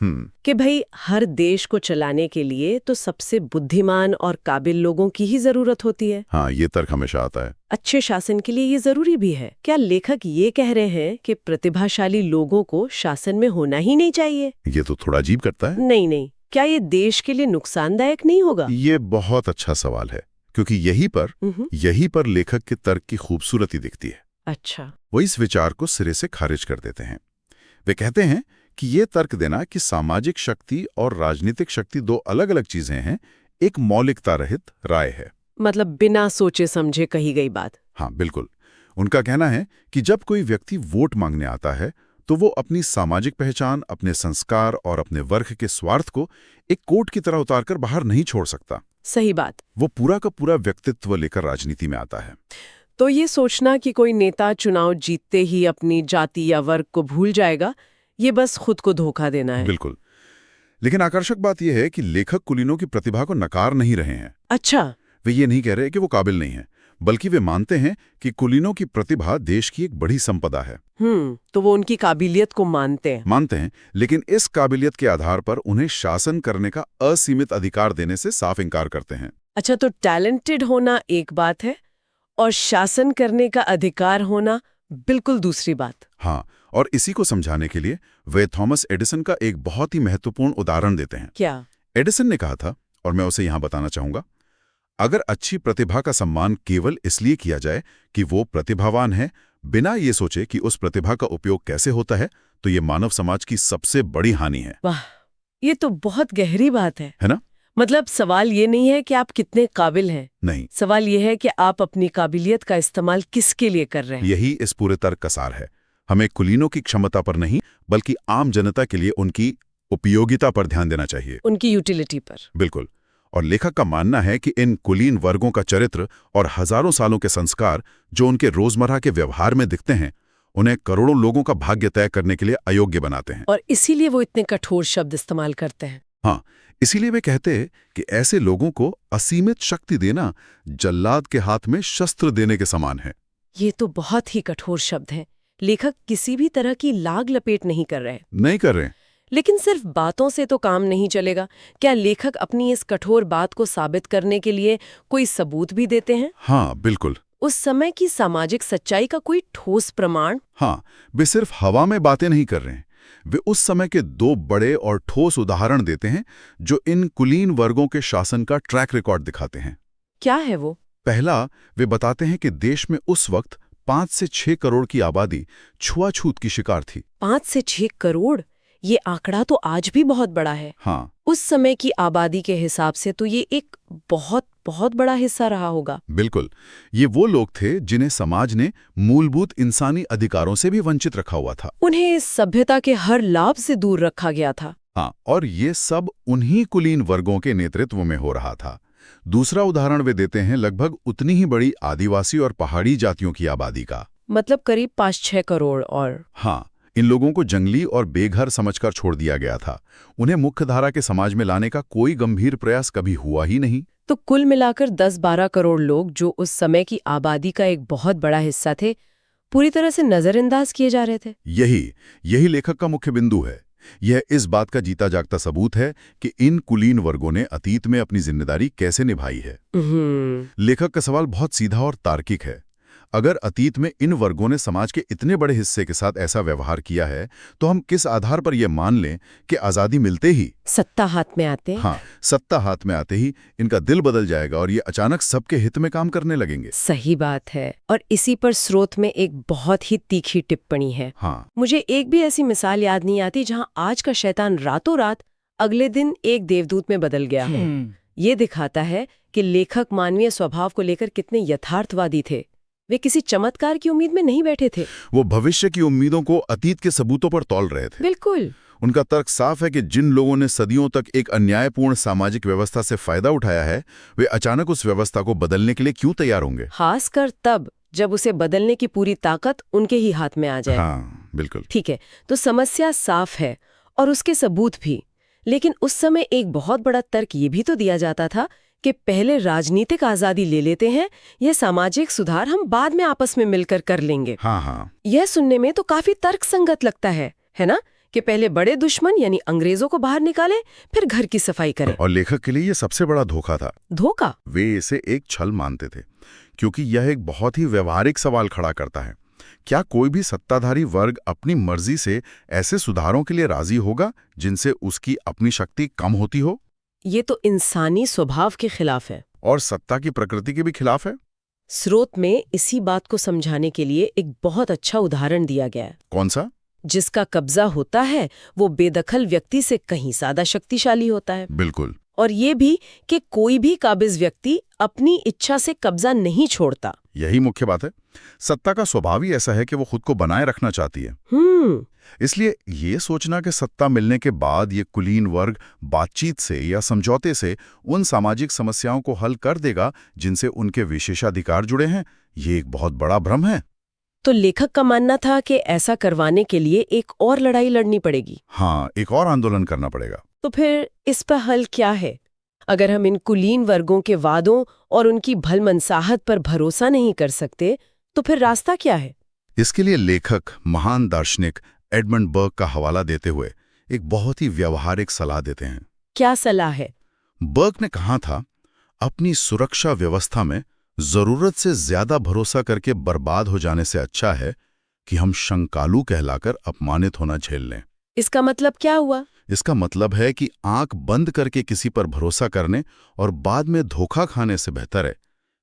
कि भाई हर देश को चलाने के लिए तो सबसे बुद्धिमान और काबिल लोगों की ही जरूरत होती है। हाँ, ये तर्क हमेशा आता है। अच्छे शासन के लिए ये जरूरी भी है। क्या लेखक ये कह रहे हैं कि प्रतिभाशाली लोगों को शासन में होना ही नहीं चाहिए? ये तो थोड़ा अजीब करता है। नहीं, क्या ये देश के लिए नुकसानदायक नहीं होगा? ये बहुत अच्छा सवाल है, क्योंकि यही पर लेखक के तर्क की खूबसूरती दिखती है। अच्छा। वो इस विचार को सिरे से खारिज कर देते हैं। वे कहते हैं कि ये तर्क देना कि सामाजिक शक्ति और राजनीतिक शक्ति 2 अलग-अलग चीजें हैं, एक मौलिकता रहित राय है। मतलब बिना सोचे समझे कही गई बात। हाँ, बिल्कुल। उनका कहना है कि जब कोई व्यक्ति वोट मांगने आता है तो वो अपनी सामाजिक पहचान, अपने संस्कार और अपने वर्ग के स्वार्थ को एक कोट की तरह उतारकर बाहर नहीं छोड़ सकता। सही बात। वो पूरा का पूरा व्यक्तित्व लेकर राजनीति में आता है। तो ये सोचना कि कोई नेता चुनाव जीतते ही अपनी जाति या वर्ग को भूल जाएगा, ये बस खुद को धोखा देना है। बिल्कुल। लेकिन आकर्षक बात यह है कि लेखक कुलीनों की प्रतिभा को नकार नहीं रहे हैं। अच्छा। वे ये नहीं कह रहे कि वो काबिल नहीं है, बल्कि वे मानते हैं कि कुलीनों की प्रतिभा देश की एक बड़ी संपदा है। तो वो उनकी काबिलियत को मानते हैं, लेकिन इस काबिलियत के आधार पर उन्हें शासन करने का असीमित अधिकार देने से साफ इंकार करते हैं। अच्छा, तो टैलेंटेड होना एक बात है और शासन करने का अधिकार होना बिल्कुल दूसरी बात। हाँ, और इसी को समझाने के लिए वे थॉमस एडिसन का एक बहुत ही महत्वपूर्ण उदाहरण देते हैं। क्या? एडिसन ने कहा था, और मैं उसे यहां बताना चाहूंगा, अगर अच्छी प्रतिभा का सम्मान केवल इसलिए किया जाए कि वो प्रतिभावान है, बिना ये सोचे कि उस प्रतिभा का उपयोग कैसे होता है, तो ये मानव समाज की सबसे बड़ी हानि है। वाह, ये तो बहुत गहरी बात है ना? मतलब सवाल ये नहीं है कि आप कितने काबिल हैं। नहीं, सवाल ये है कि आप अपनी काबिलियत का इस्तेमाल किसके लिए कर रहे हैं। यही इस पूरे तर्क का सार है। हमें कुलीनों की क्षमता पर नहीं, बल्कि आम जनता के लिए उनकी उपयोगिता पर ध्यान देना चाहिए, उनकी यूटिलिटी पर। बिल्कुल। और लेखक का मानना है कि इन कुलीन वर्गों का चरित्र और हजारों सालों के संस्कार जो उनके रोजमर्रा के व्यवहार में दिखते हैं, उन्हें करोड़ों लोगों का भाग्य तय करने के लिए अयोग्य बनाते हैं। और इसीलिए वो इतने कठोर शब्द इस्तेमाल करते हैं। हाँ, इसीलिए वे कहते हैं कि ऐसे लोगों को असीमित शक्ति देना जल्लाद के हाथ में शस्त्र देने के समान है। ये तो बहुत ही कठोर शब्द हैं। लेखक किसी भी तरह की लाग लपेट नहीं कर रहे। लेकिन सिर्फ बातों से तो काम नहीं चलेगा। क्या लेखक अपनी इस कठोर बात को साबित करने के लिए कोई सबूत भी देते हैं? हाँ, बिल्कुल। उस समय की सामाजिक सच्चाई का कोई ठोस प्रमाण? हाँ, वे सिर्फ हवा में बातें नहीं कर रहे हैं। वे उस समय के 2 बड़े और ठोस उदाहरण देते हैं जो इन कुलीन वर्गों के शासन का ट्रैक रिकॉर्ड दिखाते हैं। क्या है वो? पहला, वे बताते हैं कि देश में उस वक्त 5 से 6 करोड़ की आबादी छुआछूत की शिकार थी। 5 से 6 करोड़? ये आंकड़ा तो आज भी बहुत बड़ा है। हाँ, उस समय की आबादी के हिसाब से तो ये एक बहुत बहुत बड़ा हिस्सा रहा होगा। बिल्कुल। ये वो लोग थे जिन्हें समाज ने मूलभूत इंसानी अधिकारों से भी वंचित रखा हुआ था। उन्हें इस सभ्यता के हर लाभ से दूर रखा गया था। हाँ, और ये सब उन्हीं कुलीन वर्गों के नेतृत्व में हो रहा था। दूसरा उदाहरण वे देते हैं लगभग उतनी ही बड़ी आदिवासी और पहाड़ी जातियों की आबादी का। मतलब करीब 5-6 करोड़। और हाँ, इन लोगों को जंगली और बेघर समझकर छोड़ दिया गया था। उन्हें मुख्यधारा के समाज में लाने का कोई गंभीर प्रयास कभी हुआ ही नहीं। तो कुल मिलाकर 10-12 करोड़ लोग, जो उस समय की आबादी का एक बहुत बड़ा हिस्सा थे, पूरी तरह से नजरअंदाज किए जा रहे थे। यही लेखक का मुख्य बिंदु है। यह इस बात का जीता जागता सबूत है कि इन कुलीन वर्गों ने अतीत में अपनी जिम्मेदारी कैसे निभाई है। लेखक का सवाल बहुत सीधा और तार्किक है। अगर अतीत में इन वर्गों ने समाज के इतने बड़े हिस्से के साथ ऐसा व्यवहार किया है, तो हम किस आधार पर यह मान लें कि आजादी मिलते ही सत्ता हाथ में आते ही इनका दिल बदल जाएगा और ये अचानक सबके हित में काम करने लगेंगे? सही बात है। और इसी पर स्रोत में एक बहुत ही तीखी टिप्पणी है। हाँ, मुझे एक भी ऐसी मिसाल याद नहीं आती जहां आज का शैतान रातों रात अगले दिन एक देवदूत में बदल गया हो। ये दिखाता है कि लेखक मानवीय स्वभाव को लेकर कितने यथार्थवादी थे। वे किसी चमत्कार की उम्मीद में नहीं बैठे थे। वो भविष्य की उम्मीदों को अतीत के सबूतों पर तौल रहे थे। बिल्कुल। उनका तर्क साफ है कि जिन लोगों ने सदियों तक एक अन्यायपूर्ण सामाजिक व्यवस्था से फायदा उठाया है, वे अचानक उस व्यवस्था को बदलने के लिए क्यों तैयार होंगे? खासकर तब जब उसे बदलने की पूरी ताकत उनके ही हाथ में आ जाए। हाँ, बिल्कुल। ठीक है, तो समस्या साफ है और उसके सबूत भी। लेकिन उस समय एक बहुत बड़ा तर्क ये भी तो दिया जाता था कि पहले राजनीतिक आजादी ले लेते हैं, यह सामाजिक सुधार हम बाद में आपस में मिलकर कर लेंगे। हाँ। यह सुनने में तो काफी तर्कसंगत लगता है ना, कि पहले बड़े दुश्मन यानी अंग्रेजों को बाहर निकाले, फिर घर की सफाई करें। और लेखक के लिए यह सबसे बड़ा धोखा था। धोखा? वे इसे एक छल मानते थे, क्योंकि यह एक बहुत ही व्यवहारिक सवाल खड़ा करता है। क्या कोई भी सत्ताधारी वर्ग अपनी मर्जी से ऐसे सुधारों के लिए राजी होगा जिनसे उसकी अपनी शक्ति कम होती हो? ये तो इंसानी स्वभाव के खिलाफ है और सत्ता की प्रकृति के भी खिलाफ है। स्रोत में इसी बात को समझाने के लिए एक बहुत अच्छा उदाहरण दिया गया है। कौन सा? जिसका कब्जा होता है वो बेदखल व्यक्ति से कहीं ज्यादा शक्तिशाली होता है। बिल्कुल। और ये भी कि कोई भी काबिज व्यक्ति अपनी इच्छा से कब्जा नहीं छोड़ता। यही मुख्य बात है। सत्ता का स्वभाव ही ऐसा है कि वो खुद को बनाए रखना चाहती है। इसलिए ये सोचना कि सत्ता मिलने के बाद ये कुलीन वर्ग बातचीत से या समझौते से उन सामाजिक समस्याओं को हल कर देगा जिनसे उनके विशेषाधिकार जुड़े हैं, ये एक बहुत बड़ा भ्रम है। तो लेखक का मानना था कि ऐसा करवाने के लिए एक और लड़ाई लड़नी पड़ेगी। हाँ, एक और आंदोलन करना पड़ेगा। तो फिर इस पर हल क्या है? अगर हम इन कुलीन वर्गों के वादों और उनकी भलमनसाहत पर भरोसा नहीं कर सकते, तो फिर रास्ता क्या है? इसके लिए लेखक महान दार्शनिक एडमंड बर्ग का हवाला देते हुए एक बहुत ही व्यावहारिक सलाह देते हैं। क्या सलाह है? बर्ग ने कहा था, अपनी सुरक्षा व्यवस्था में जरूरत से ज्यादा भरोसा करके बर्बाद हो जाने से अच्छा है कि हम शंकालू कहलाकर अपमानित होना झेल लें। इसका मतलब क्या हुआ? इसका मतलब है कि आंख बंद करके किसी पर भरोसा करने और बाद में धोखा खाने से बेहतर है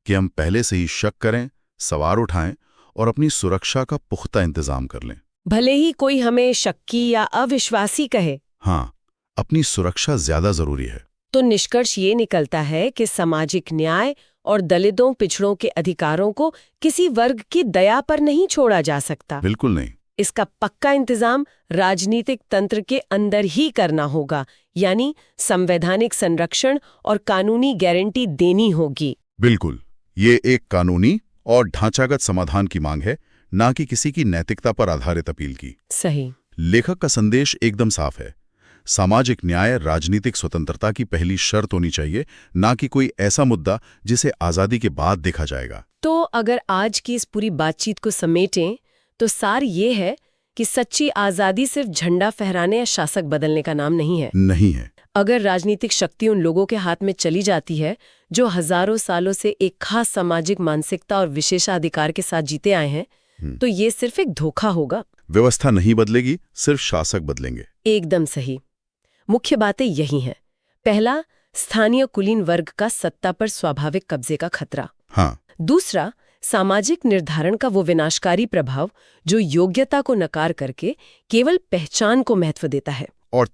कि हम पहले से ही शक करें, सवार उठाएं और अपनी सुरक्षा का पुख्ता इंतजाम कर लें। भले ही कोई हमें शक्की या अविश्वासी कहे। हाँ, अपनी सुरक्षा ज्यादा जरूरी है। तो निष्कर्ष ये निकलता है कि सामाजिक न्याय और दलितों पिछड़ों के अधिकारों को किसी वर्ग की दया पर नहीं छोड़ा जा सकता। बिल्कुल नहीं। इसका पक्का इंतजाम राजनीतिक तंत्र के अंदर ही करना होगा, यानी संवैधानिक संरक्षण और कानूनी गारंटी देनी होगी। बिल्कुल, ये एक कानूनी और ढांचागत समाधान की मांग है, ना कि किसी की नैतिकता पर आधारित अपील की। सही। लेखक का संदेश एकदम साफ है। सामाजिक न्याय राजनीतिक स्वतंत्रता की पहली शर्त होनी चाहिए, ना कि कोई ऐसा मुद्दा जिसे आजादी के बाद देखा जाएगा। तो अगर आज की इस पूरी बातचीत को समेटें तो सार ये है कि सच्ची आजादी सिर्फ झंडा फहराने या शासक बदलने का नाम नहीं है। नहीं है। अगर राजनीतिक शक्ति उन लोगों के हाथ में चली जाती है जो हजारों सालों से एक खास सामाजिक मानसिकता और विशेषाधिकार के साथ जीते आए हैं, तो ये सिर्फ एक धोखा होगा। व्यवस्था नहीं बदलेगी, सिर्फ शासक बदलेंगे। एकदम सही। मुख्य बातें यही हैं। पहला, स्थानीय कुलीन वर्ग का सत्ता पर स्वाभाविक कब्जे का खतरा। हाँ। दूसरा, सामाजिक निर्धारण का वो विनाशकारी प्रभाव जो योग्यता को नकार करके केवल पहचान को महत्व देता है। और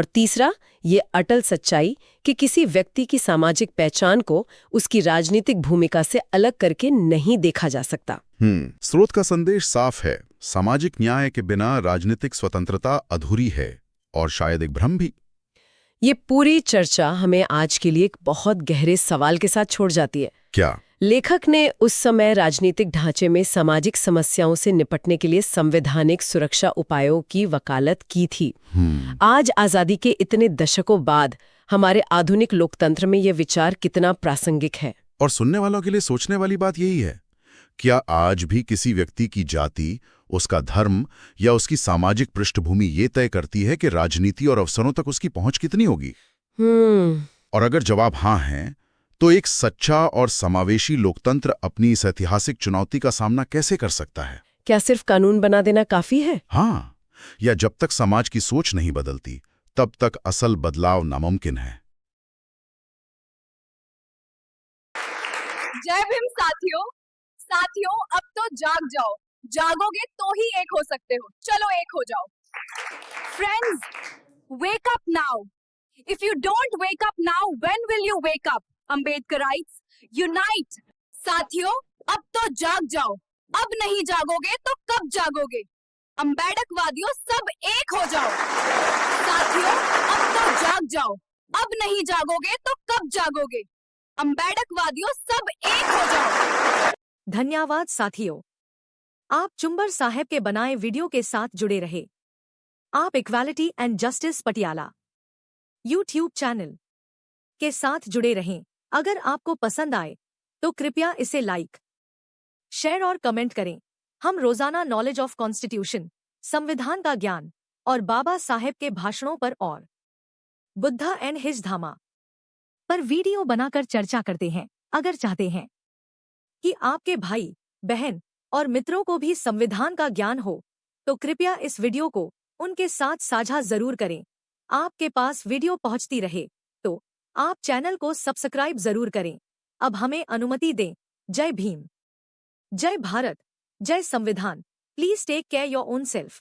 तीसरा, ये अटल सच्चाई कि किसी व्यक्ति की सामाजिक पहचान को उसकी राजनीतिक भूमिका से अलग करके नहीं देखा जा सकता। स्रोत का संदेश साफ है। सामाजिक न्याय के बिना राजनीतिक स्वतंत्रता अधूरी है, और शायद एक भ्रम भी। ये पूरी चर्चा हमें आज के लिए एक बहुत गहरे सवाल के साथ छोड़ जाती है। क्या? लेखक ने उस समय राजनीतिक ढांचे में सामाजिक समस्याओं से निपटने के लिए संवैधानिक सुरक्षा उपायों की वकालत की थी। आज आजादी के इतने दशकों बाद हमारे आधुनिक लोकतंत्र में ये विचार कितना प्रासंगिक है। और सुनने वालों के लिए सोचने वाली बात यही है, क्या आज भी किसी व्यक्ति की जाति, उसका धर्म या उसकी सामाजिक पृष्ठभूमि ये तय करती है कि राजनीति और अवसरों तक उसकी पहुंच कितनी होगी? और अगर जवाब हाँ है, तो एक सच्चा और समावेशी लोकतंत्र अपनी इस ऐतिहासिक चुनौती का सामना कैसे कर सकता है? क्या सिर्फ कानून बना देना काफी है? हाँ, या जब तक समाज की सोच नहीं बदलती, तब तक असल बदलाव नामुमकिन है। जय भीम साथियों। अब तो जाग जाओ, जागोगे तो ही एक हो सकते हो। चलो एक हो जाओ। Friends, wake up now. If you don't wake up now, when will you wake up? Ambedkarites unite. साथियों, अब तो जाग जाओ। अब नहीं जागोगे तो कब जागोगे? अंबेडकवादियों, सब एक हो जाओ। साथियों, अब तो जाग जाओ। अब नहीं जागोगे तो कब जागोगे? अंबेडकवादियों, सब एक हो जाओ। धन्यवाद साथियों। आप चुंबर साहब के बनाए वीडियो के साथ जुड़े रहे। आप equality and justice Patiala YouTube channel के साथ जुड़े रहें। अगर आपको पसंद आए तो कृपया इसे लाइक, शेयर और कमेंट करें। हम रोजाना नॉलेज ऑफ कॉन्स्टिट्यूशन, संविधान का ज्ञान और बाबा साहेब के भाषणों पर और बुद्धा एंड हिज धामा पर वीडियो बनाकर चर्चा करते हैं। अगर चाहते हैं कि आपके भाई, बहन और मित्रों को भी संविधान का ज्ञान हो, तो कृपया इस वीडियो को उनके साथ साझा जरूर करें। आपके पास वीडियो पहुंचती रहे तो आप चैनल को सब्सक्राइब जरूर करें। अब हमें अनुमति दें। जय भीम, जय भारत, जय संविधान। Please take care your own self.